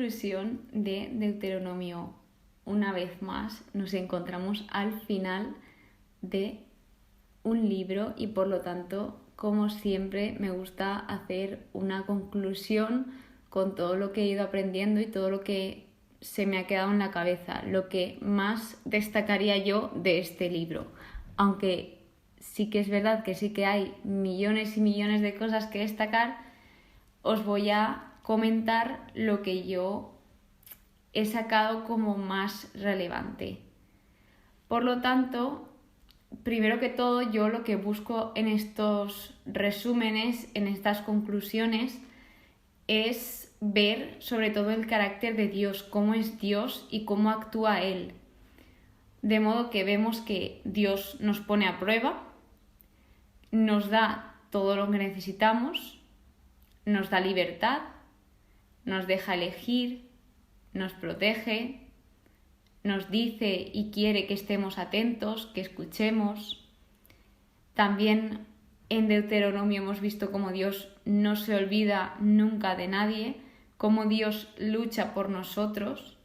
conclusión de Deuteronomio. Una vez más nos encontramos al final de un libro y por lo tanto, como siempre, me gusta hacer una conclusión con todo lo que he ido aprendiendo y todo lo que se me ha quedado en la cabeza, lo que más destacaría yo de este libro. Aunque sí que es verdad que sí que hay millones y millones de cosas que destacar, os voy a comentar lo que yo he sacado como más relevante. Por lo tanto, primero que todo, yo lo que busco en estos resúmenes, en estas conclusiones, es ver sobre todo el carácter de Dios, cómo es Dios y cómo actúa Él. De modo que vemos que Dios nos pone a prueba, nos da todo lo que necesitamos, nos da libertad, nos deja elegir, nos protege, nos dice y quiere que estemos atentos, que escuchemos. También en Deuteronomio hemos visto cómo Dios no se olvida nunca de nadie, cómo Dios lucha por nosotros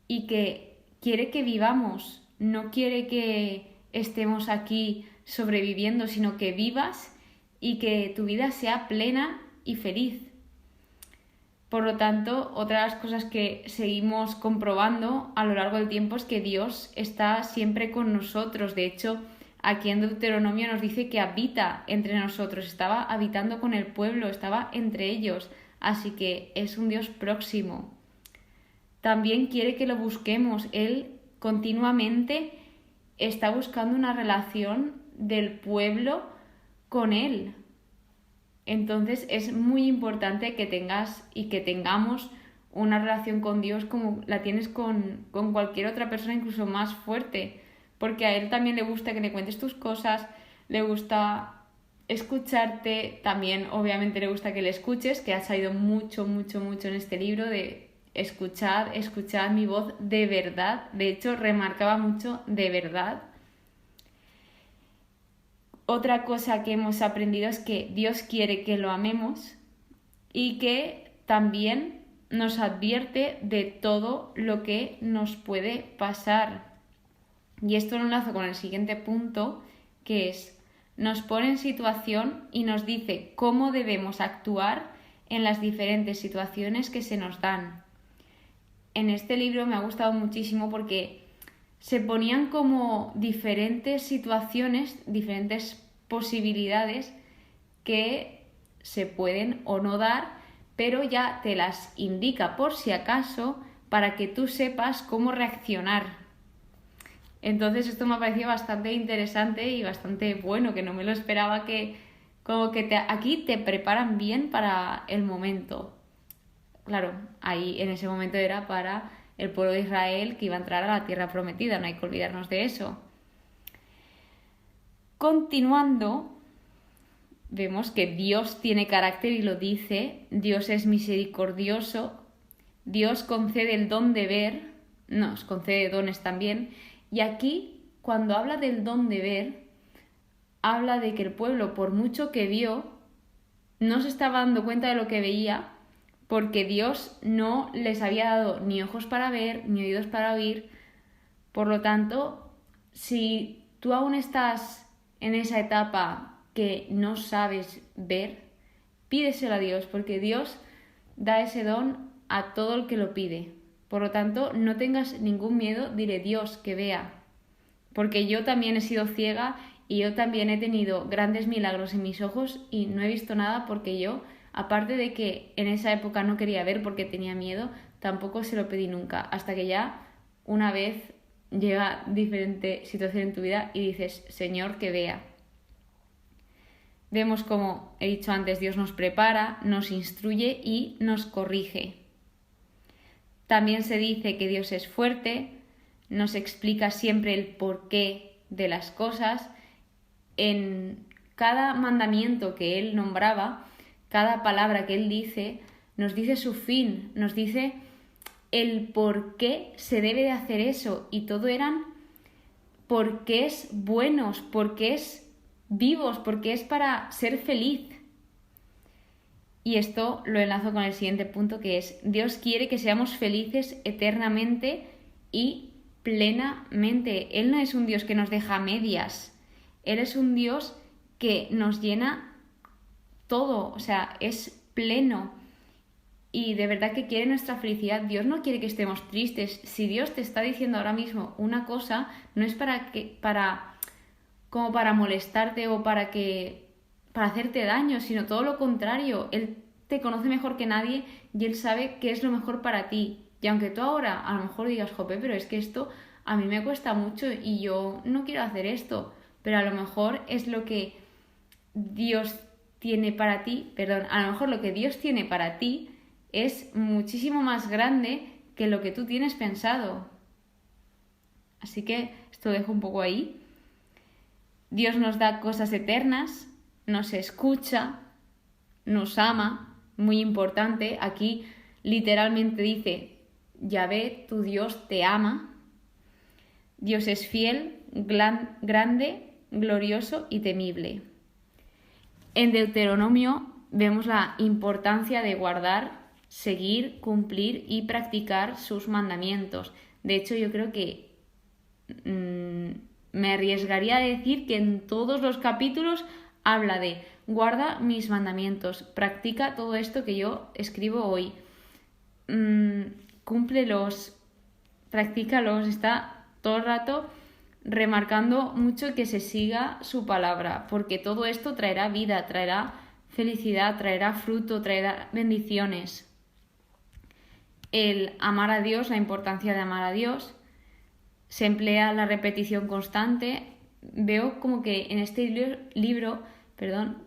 y que quiere que vivamos, no quiere que estemos aquí sobreviviendo, sino que vivas y que tu vida sea plena y feliz. Por lo tanto, otra de las cosas que seguimos comprobando a lo largo del tiempo es que Dios está siempre con nosotros. De hecho, aquí en Deuteronomio nos dice que habita entre nosotros, estaba habitando con el pueblo, estaba entre ellos, así que es un Dios próximo. También quiere que lo busquemos. Él continuamente está buscando una relación del pueblo con Él. Entonces es muy importante que tengas y que tengamos una relación con Dios como la tienes con cualquier otra persona, incluso más fuerte, porque a Él también le gusta que le cuentes tus cosas, le gusta escucharte, también obviamente le gusta que le escuches, que ha salido mucho en este libro de escuchad mi voz de verdad. De hecho, remarcaba mucho de verdad. Otra cosa que hemos aprendido es que Dios quiere que lo amemos y que también nos advierte de todo lo que nos puede pasar. Y esto lo enlazo con el siguiente punto, que es, nos pone en situación y nos dice cómo debemos actuar en las diferentes situaciones que se nos dan. En este libro me ha gustado muchísimo porque se ponían como diferentes situaciones, diferentes posibilidades que se pueden o no dar, pero ya te las indica por si acaso para que tú sepas cómo reaccionar. Entonces esto me ha parecido bastante interesante y bastante bueno, que no me lo esperaba, que como que aquí te preparan bien para el momento. Claro, ahí en ese momento era para el pueblo de Israel que iba a entrar a la tierra prometida, no hay que olvidarnos de eso. Continuando, vemos que Dios tiene carácter y lo dice, Dios es misericordioso, Dios concede el don de ver, nos concede dones también, y aquí cuando habla del don de ver, habla de que el pueblo, por mucho que vio, no se estaba dando cuenta de lo que veía, porque Dios no les había dado ni ojos para ver, ni oídos para oír. Por lo tanto, si tú aún estás en esa etapa que no sabes ver, pídeselo a Dios, porque Dios da ese don a todo el que lo pide. Por lo tanto, no tengas ningún miedo, dile Dios que vea. Porque yo también he sido ciega y yo también he tenido grandes milagros en mis ojos y no he visto nada porque yo, aparte de que en esa época no quería ver porque tenía miedo, tampoco se lo pedí nunca. Hasta que ya una vez llega diferente situación en tu vida y dices, Señor, que vea. Vemos como he dicho antes, Dios nos prepara, nos instruye y nos corrige. También se dice que Dios es fuerte, nos explica siempre el porqué de las cosas. En cada mandamiento que Él nombraba, cada palabra que Él dice, nos dice su fin, nos dice el por qué se debe de hacer eso. Y todo eran porqués buenos, porqués vivos, porque es para ser feliz. Y esto lo enlazo con el siguiente punto, que es: Dios quiere que seamos felices eternamente y plenamente. Él no es un Dios que nos deja a medias. Él es un Dios que nos llena todo, o sea, es pleno. Y de verdad que quiere nuestra felicidad. Dios no quiere que estemos tristes. Si Dios te está diciendo ahora mismo una cosa, no es como para molestarte o para hacerte daño, sino todo lo contrario. Él te conoce mejor que nadie y él sabe qué es lo mejor para ti. Y aunque tú ahora a lo mejor digas, jope, pero es que esto a mí me cuesta mucho y yo no quiero hacer esto, pero a lo mejor es lo que Dios tiene para ti, perdón, a lo mejor lo que Dios tiene para ti es muchísimo más grande que lo que tú tienes pensado. Así que esto dejo un poco ahí. Dios nos da cosas eternas, nos escucha, nos ama, muy importante. Aquí literalmente dice: Yahvé, tu Dios, te ama. Dios es fiel, grande, glorioso y temible. En Deuteronomio vemos la importancia de guardar, seguir, cumplir y practicar sus mandamientos. De hecho, yo creo que me arriesgaría a decir que en todos los capítulos habla de: guarda mis mandamientos, practica todo esto que yo escribo hoy, cúmplelos, practícalos. Está todo el rato remarcando mucho que se siga su palabra, porque todo esto traerá vida, traerá felicidad, traerá fruto, traerá bendiciones. El amar a Dios, la importancia de amar a Dios, se emplea la repetición constante. Veo como que en este libro,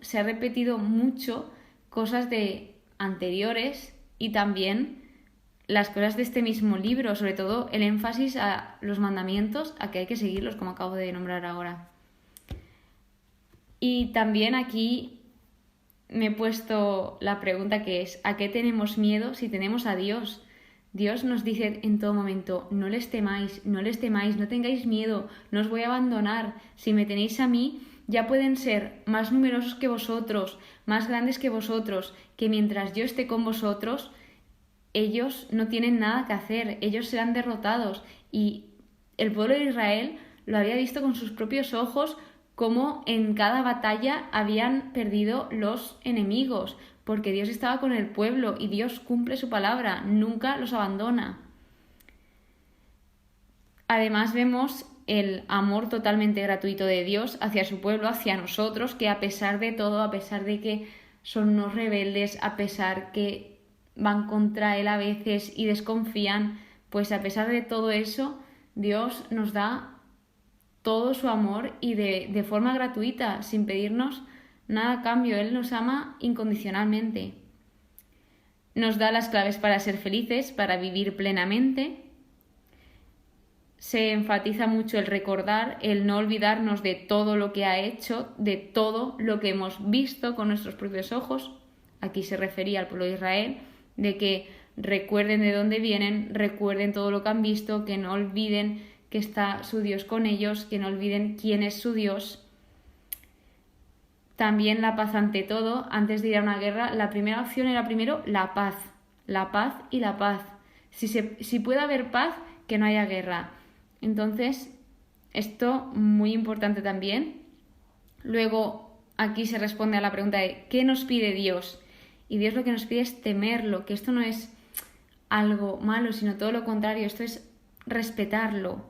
se ha repetido mucho cosas de anteriores y también las cosas de este mismo libro, sobre todo el énfasis a los mandamientos, a que hay que seguirlos, como acabo de nombrar ahora. Y también aquí me he puesto la pregunta, que es: ¿a qué tenemos miedo si tenemos a Dios? Dios nos dice en todo momento: no les temáis, no les temáis, no tengáis miedo, no os voy a abandonar. Si me tenéis a mí, ya pueden ser más numerosos que vosotros, más grandes que vosotros, que mientras yo esté con vosotros, ellos no tienen nada que hacer, ellos serán derrotados. Y el pueblo de Israel lo había visto con sus propios ojos, cómo en cada batalla habían perdido los enemigos, porque Dios estaba con el pueblo y Dios cumple su palabra, nunca los abandona. Además vemos el amor totalmente gratuito de Dios hacia su pueblo, hacia nosotros, que a pesar de todo, a pesar de que son unos rebeldes, a pesar que van contra él a veces y desconfían, pues a pesar de todo eso, Dios nos da todo su amor y de forma gratuita, sin pedirnos nada a cambio. Él nos ama incondicionalmente. Nos da las claves para ser felices, para vivir plenamente. Se enfatiza mucho el recordar, el no olvidarnos de todo lo que ha hecho, de todo lo que hemos visto con nuestros propios ojos. Aquí se refería al pueblo de Israel, de que recuerden de dónde vienen, recuerden todo lo que han visto, que no olviden que está su Dios con ellos, que no olviden quién es su Dios. También la paz ante todo. Antes de ir a una guerra, la primera opción era primero la paz y la paz. Si puede haber paz, que no haya guerra. Entonces, esto muy importante también. Luego, aquí se responde a la pregunta de ¿qué nos pide Dios? Y Dios lo que nos pide es temerlo, que esto no es algo malo, sino todo lo contrario, esto es respetarlo.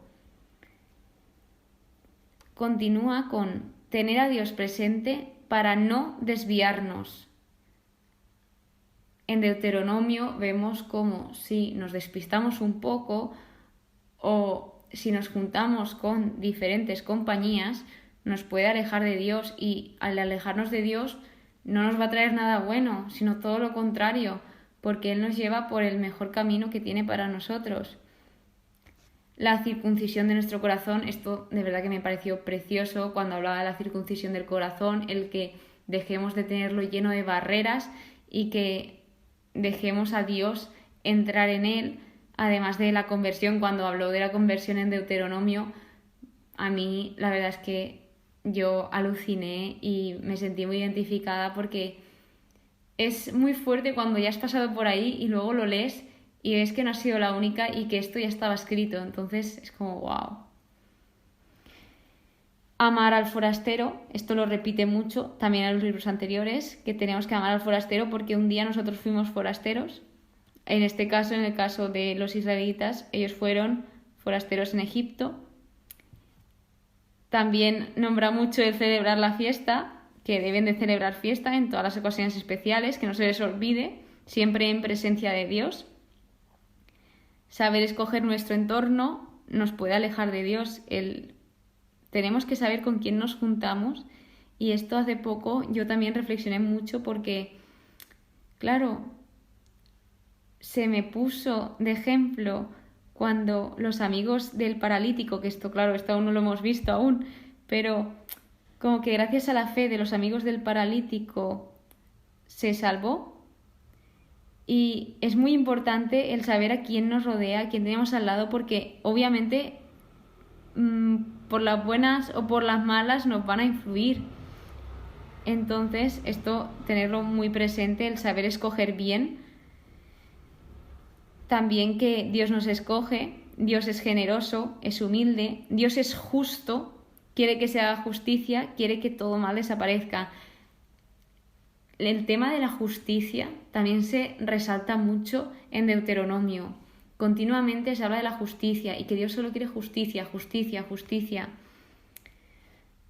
Continúa con tener a Dios presente para no desviarnos. En Deuteronomio vemos cómo si nos despistamos un poco o si nos juntamos con diferentes compañías, nos puede alejar de Dios, y al alejarnos de Dios no nos va a traer nada bueno, sino todo lo contrario, porque Él nos lleva por el mejor camino que tiene para nosotros. La circuncisión de nuestro corazón, esto de verdad que me pareció precioso cuando hablaba de la circuncisión del corazón, el que dejemos de tenerlo lleno de barreras y que dejemos a Dios entrar en él. Además de la conversión, cuando habló de la conversión en Deuteronomio, a mí la verdad es que yo aluciné y me sentí muy identificada, porque es muy fuerte cuando ya has pasado por ahí y luego lo lees y ves que no has sido la única y que esto ya estaba escrito. Entonces es como wow. Amar al forastero, esto lo repite mucho también en los libros anteriores, que tenemos que amar al forastero porque un día nosotros fuimos forasteros. En este caso, en el caso de los israelitas, ellos fueron forasteros en Egipto. También nombra mucho el celebrar la fiesta, que deben de celebrar fiesta en todas las ocasiones especiales, que no se les olvide, siempre en presencia de Dios. Saber escoger nuestro entorno nos puede alejar de Dios. Tenemos que saber con quién nos juntamos, y esto hace poco yo también reflexioné mucho porque, claro, se me puso de ejemplo cuando los amigos del paralítico, que esto claro, esto aún no lo hemos visto aún, pero como que gracias a la fe de los amigos del paralítico se salvó. Y es muy importante el saber a quién nos rodea, a quién tenemos al lado, porque obviamente por las buenas o por las malas nos van a influir. Entonces esto tenerlo muy presente, el saber escoger bien. También que Dios nos escoge, Dios es generoso, es humilde, Dios es justo, quiere que se haga justicia, quiere que todo mal desaparezca. El tema de la justicia también se resalta mucho en Deuteronomio. Continuamente se habla de la justicia y que Dios solo quiere justicia, justicia, justicia.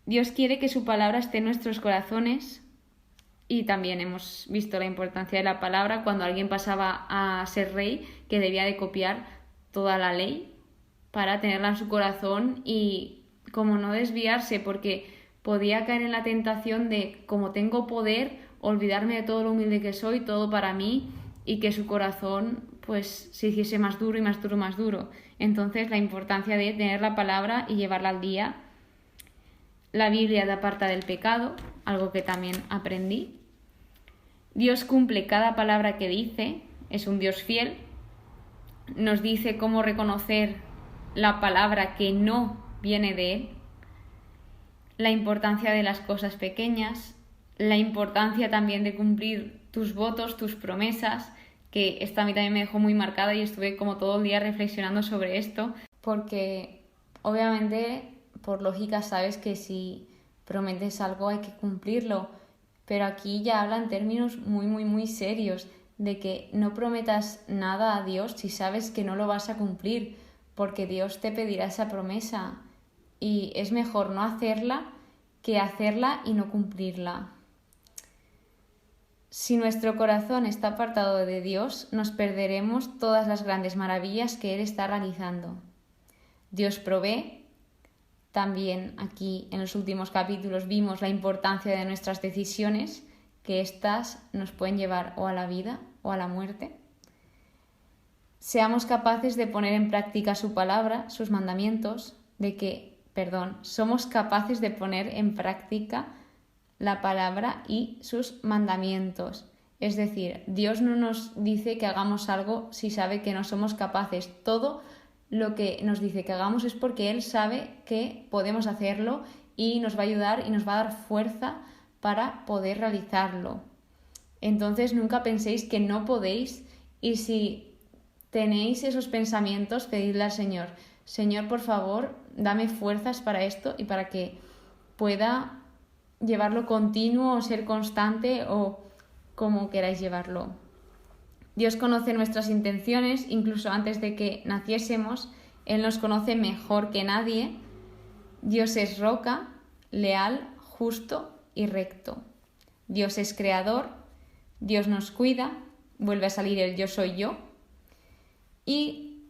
Dios quiere que su palabra esté en nuestros corazones, y también hemos visto la importancia de la palabra cuando alguien pasaba a ser rey, que debía de copiar toda la ley para tenerla en su corazón y como no desviarse, porque podía caer en la tentación de, como tengo poder, olvidarme de todo lo humilde que soy, todo para mí, y que su corazón pues se hiciese más duro y más duro, más duro. Entonces la importancia de tener la palabra y llevarla al día. La Biblia te aparta del pecado, algo que también aprendí. Dios cumple cada palabra que dice, es un Dios fiel. Nos dice cómo reconocer la palabra que no viene de Él. La importancia de las cosas pequeñas, la importancia también de cumplir tus votos, tus promesas, que esta a mí también me dejó muy marcada y estuve como todo el día reflexionando sobre esto, porque obviamente por lógica sabes que si prometes algo hay que cumplirlo, pero aquí ya habla en términos muy, muy, muy serios de que no prometas nada a Dios si sabes que no lo vas a cumplir, porque Dios te pedirá esa promesa y es mejor no hacerla que hacerla y no cumplirla. Si nuestro corazón está apartado de Dios, nos perderemos todas las grandes maravillas que Él está realizando. Dios provee. También aquí en los últimos capítulos vimos la importancia de nuestras decisiones, que éstas nos pueden llevar o a la vida o a la muerte. Seamos capaces de poner en práctica su palabra, sus mandamientos, somos capaces de poner en práctica la palabra y sus mandamientos. Es decir, Dios no nos dice que hagamos algo si sabe que no somos capaces. Todo lo que nos dice que hagamos es porque Él sabe que podemos hacerlo y nos va a ayudar y nos va a dar fuerza para poder realizarlo. Entonces nunca penséis que no podéis, y si tenéis esos pensamientos, pedidle al Señor: Señor, por favor, dame fuerzas para esto y para que pueda llevarlo continuo o ser constante o como queráis llevarlo. Dios conoce nuestras intenciones incluso antes de que naciésemos. Él nos conoce mejor que nadie. Dios es roca, leal, justo y recto. Dios es creador, Dios nos cuida, vuelve a salir el yo soy yo. Y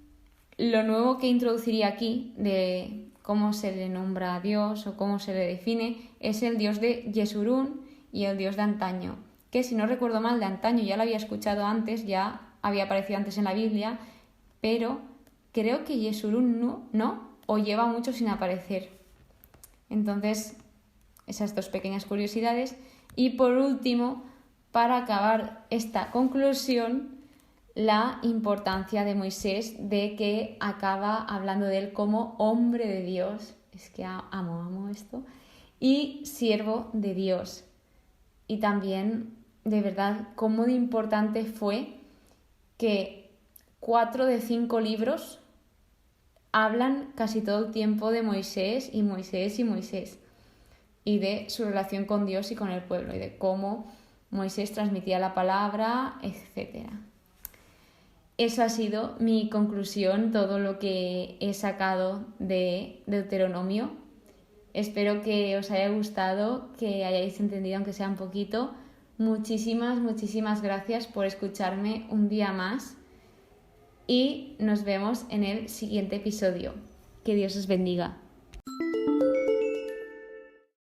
lo nuevo que introduciría aquí de cómo se le nombra a Dios o cómo se le define es el Dios de Yesurún y el Dios de antaño, que si no recuerdo mal, de antaño ya lo había escuchado antes, ya había aparecido antes en la Biblia, pero creo que Yesurún no, o lleva mucho sin aparecer. Entonces, esas dos pequeñas curiosidades. Y por último, para acabar esta conclusión, la importancia de Moisés, de que acaba hablando de él como hombre de Dios, es que amo esto, y siervo de Dios. Y también de verdad cómo de importante fue que 4 de 5 libros hablan casi todo el tiempo de Moisés y Moisés y Moisés, y de su relación con Dios y con el pueblo, y de cómo Moisés transmitía la palabra, etc. Esa ha sido mi conclusión, todo lo que he sacado de Deuteronomio. Espero que os haya gustado, que hayáis entendido aunque sea un poquito. Muchísimas gracias por escucharme un día más y nos vemos en el siguiente episodio. Que Dios os bendiga.